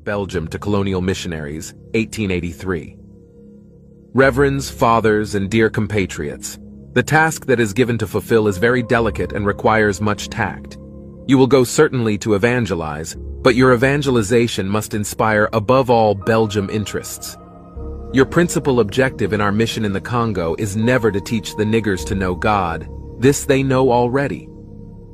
Belgium to colonial missionaries, 1883. Reverends, fathers, and dear compatriots, the task that is given to fulfill is very delicate and requires much tact. You will go certainly to evangelize, but your evangelization must inspire above all Belgium interests. Your principal objective in our mission in the Congo is never to teach the niggers to know God. This they know already.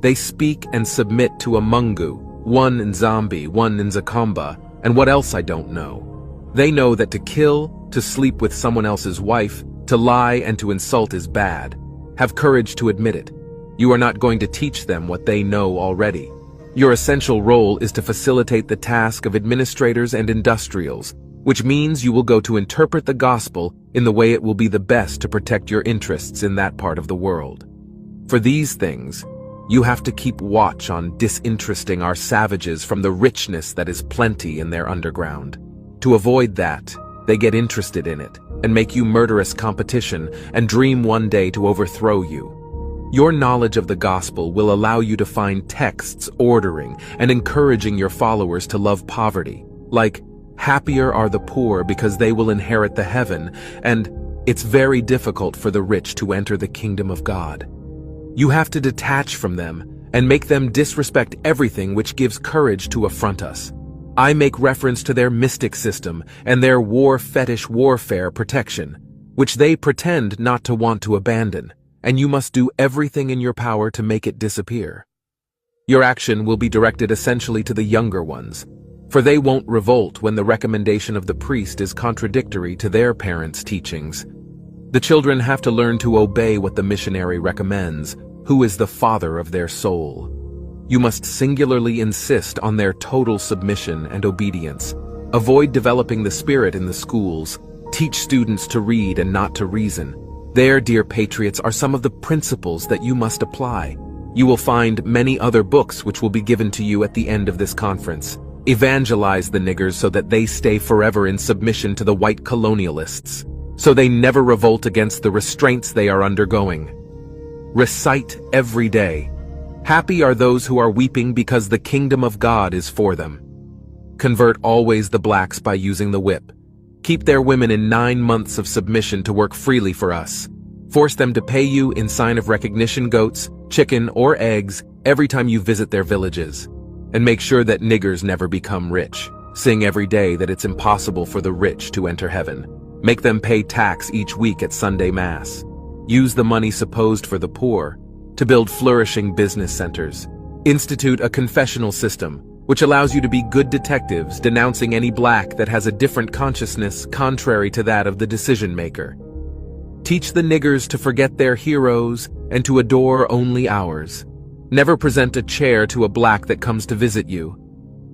They speak and submit to a Mungu, one Nzambi, one Nzakomba, and what else I don't know. They know that to kill, to sleep with someone else's wife, to lie and to insult is bad. Have courage to admit it. You are not going to teach them what they know already. Your essential role is to facilitate the task of administrators and industrials, which means you will go to interpret the gospel in the way it will be the best to protect your interests in that part of the world. For these things, you have to keep watch on disinteresting our savages from the richness that is plenty in their underground. To avoid that, they get interested in it and make you murderous competition and dream one day to overthrow you. Your knowledge of the gospel will allow you to find texts ordering and encouraging your followers to love poverty, like, happier are the poor because they will inherit the heaven, and it's very difficult for the rich to enter the kingdom of God. You have to detach from them and make them disrespect everything which gives courage to affront us. I make reference to their mystic system and their war fetish warfare protection, which they pretend not to want to abandon, and you must do everything in your power to make it disappear. Your action will be directed essentially to the younger ones, for they won't revolt when the recommendation of the priest is contradictory to their parents' teachings. The children have to learn to obey what the missionary recommends, who is the father of their soul. You must singularly insist on their total submission and obedience. Avoid developing the spirit in the schools. Teach students to read and not to reason. There, dear patriots, are some of the principles that you must apply. You will find many other books which will be given to you at the end of this conference. Evangelize the niggers so that they stay forever in submission to the white colonialists, so they never revolt against the restraints they are undergoing. Recite every day, "Happy are those who are weeping because the kingdom of God is for them." Convert always the blacks by using the whip. Keep their women in 9 months of submission to work freely for us. Force them to pay you in sign of recognition goats, chicken, or eggs every time you visit their villages. And make sure that niggers never become rich. Sing every day that it's impossible for the rich to enter heaven. Make them pay tax each week at Sunday Mass. Use the money supposed for the poor to build flourishing business centers. Institute a confessional system, which allows you to be good detectives denouncing any black that has a different consciousness contrary to that of the decision maker. Teach the niggers to forget their heroes and to adore only ours. Never present a chair to a black that comes to visit you.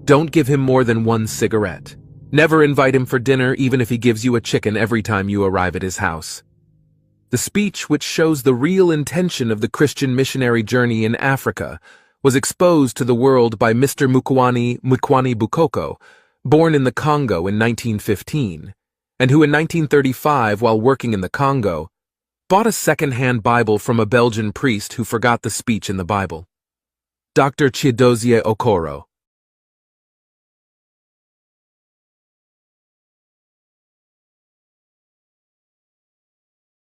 Don't give him more than 1 cigarette. Never invite him for dinner even if he gives you a chicken every time you arrive at his house. The speech which shows the real intention of the Christian missionary journey in Africa was exposed to the world by Mr. Mukwani Bukoko, born in the Congo in 1915, and who in 1935, while working in the Congo, bought a second-hand Bible from a Belgian priest who forgot the speech in the Bible. Dr. Chidozie Okoro,